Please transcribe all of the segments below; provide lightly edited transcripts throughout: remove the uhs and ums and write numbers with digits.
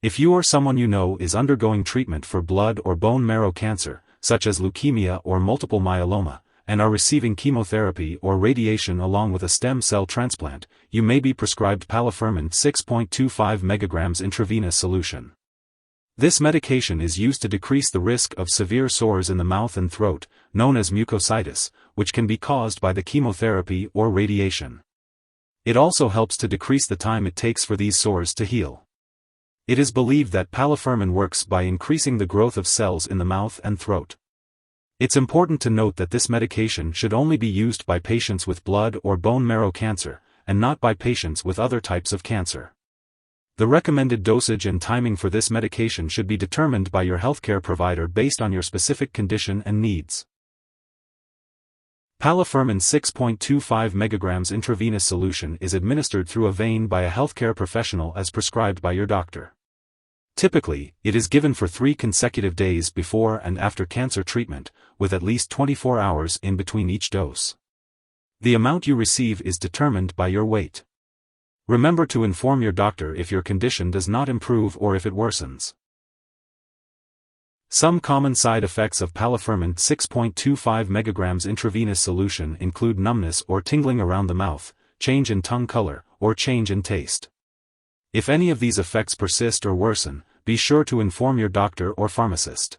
If you or someone you know is undergoing treatment for blood or bone marrow cancer, such as leukemia or multiple myeloma, and are receiving chemotherapy or radiation along with a stem cell transplant, you may be prescribed Palifermin 6.25 mg intravenous solution. This medication is used to decrease the risk of severe sores in the mouth and throat, known as mucositis, which can be caused by the chemotherapy or radiation. It also helps to decrease the time it takes for these sores to heal. It is believed that palifermin works by increasing the growth of cells in the mouth and throat. It's important to note that this medication should only be used by patients with blood or bone marrow cancer, and not by patients with other types of cancer. The recommended dosage and timing for this medication should be determined by your healthcare provider based on your specific condition and needs. Palifermin 6.25 mg intravenous solution is administered through a vein by a healthcare professional as prescribed by your doctor. Typically, it is given for 3 consecutive days before and after cancer treatment, with at least 24 hours in between each dose. The amount you receive is determined by your weight. Remember to inform your doctor if your condition does not improve or if it worsens. Some common side effects of Palifermin 6.25 mg intravenous solution include numbness or tingling around the mouth, change in tongue color, or change in taste. If any of these effects persist or worsen, be sure to inform your doctor or pharmacist.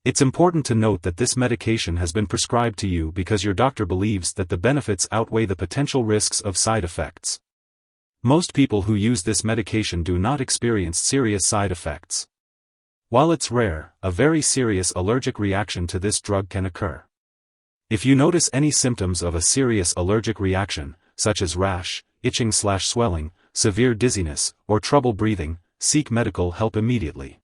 It's important to note that this medication has been prescribed to you because your doctor believes that the benefits outweigh the potential risks of side effects. Most people who use this medication do not experience serious side effects. While it's rare, a very serious allergic reaction to this drug can occur. If you notice any symptoms of a serious allergic reaction, such as rash, itching/swelling, severe dizziness, or trouble breathing, seek medical help immediately.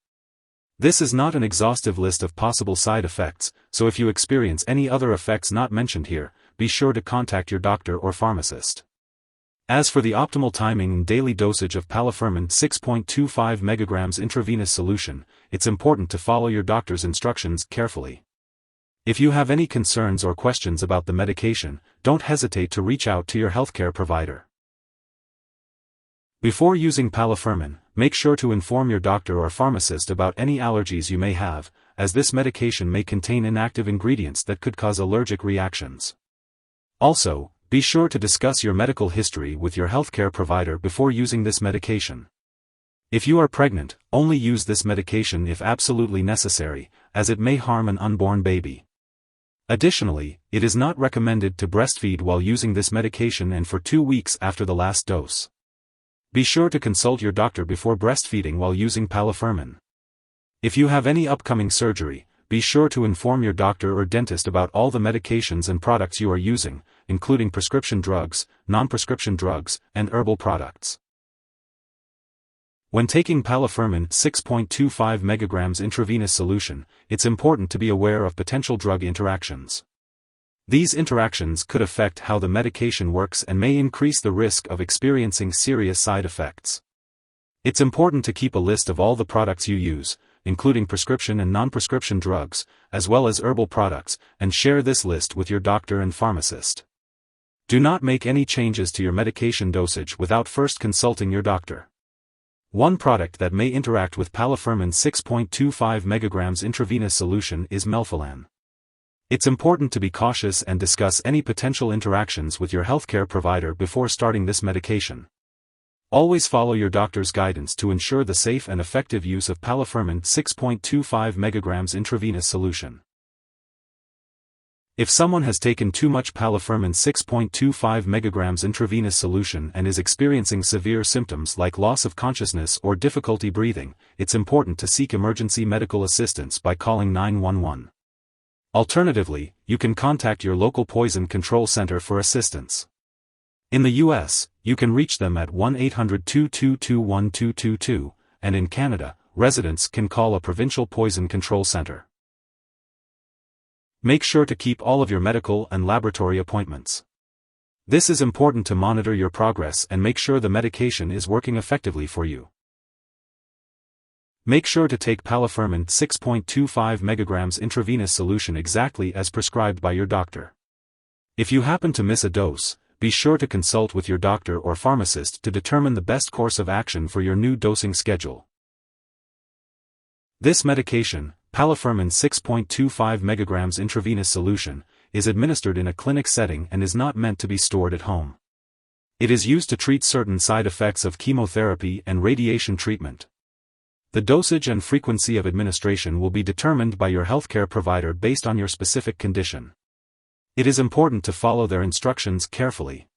This is not an exhaustive list of possible side effects, so if you experience any other effects not mentioned here, be sure to contact your doctor or pharmacist. As for the optimal timing and daily dosage of Palifermin 6.25 mg intravenous solution, it's important to follow your doctor's instructions carefully. If you have any concerns or questions about the medication, don't hesitate to reach out to your healthcare provider. Before using Palifermin, make sure to inform your doctor or pharmacist about any allergies you may have, as this medication may contain inactive ingredients that could cause allergic reactions. Also, be sure to discuss your medical history with your healthcare provider before using this medication. If you are pregnant, only use this medication if absolutely necessary, as it may harm an unborn baby. Additionally, it is not recommended to breastfeed while using this medication and for 2 weeks after the last dose. Be sure to consult your doctor before breastfeeding while using Palifermin. If you have any upcoming surgery, be sure to inform your doctor or dentist about all the medications and products you are using, including prescription drugs, non-prescription drugs, and herbal products. When taking Palifermin 6.25 mg intravenous solution, it's important to be aware of potential drug interactions. These interactions could affect how the medication works and may increase the risk of experiencing serious side effects. It's important to keep a list of all the products you use, including prescription and non-prescription drugs, as well as herbal products, and share this list with your doctor and pharmacist. Do not make any changes to your medication dosage without first consulting your doctor. One product that may interact with Palifermin 6.25 mg intravenous solution is melphalan. It's important to be cautious and discuss any potential interactions with your healthcare provider before starting this medication. Always follow your doctor's guidance to ensure the safe and effective use of Palifermin 6.25 mg intravenous solution. If someone has taken too much Palifermin 6.25 mg intravenous solution and is experiencing severe symptoms like loss of consciousness or difficulty breathing, it's important to seek emergency medical assistance by calling 911. Alternatively, you can contact your local poison control center for assistance. In the US, you can reach them at 1-800-222-1222, and in Canada, residents can call a provincial poison control center. Make sure to keep all of your medical and laboratory appointments. This is important to monitor your progress and make sure the medication is working effectively for you. Make sure to take Palifermin 6.25 mg intravenous solution exactly as prescribed by your doctor. If you happen to miss a dose, be sure to consult with your doctor or pharmacist to determine the best course of action for your new dosing schedule. This medication, Palifermin 6.25 mg intravenous solution, is administered in a clinic setting and is not meant to be stored at home. It is used to treat certain side effects of chemotherapy and radiation treatment. The dosage and frequency of administration will be determined by your healthcare provider based on your specific condition. It is important to follow their instructions carefully.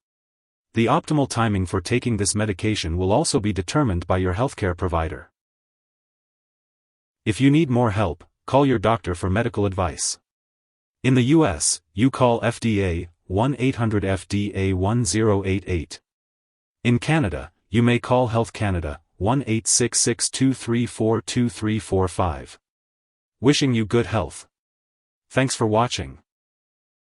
The optimal timing for taking this medication will also be determined by your healthcare provider. If you need more help, call your doctor for medical advice. In the US, you call FDA 1-800-FDA-1088. In Canada, you may call Health Canada 1-866-234-2345. Wishing you good health. Thanks for watching.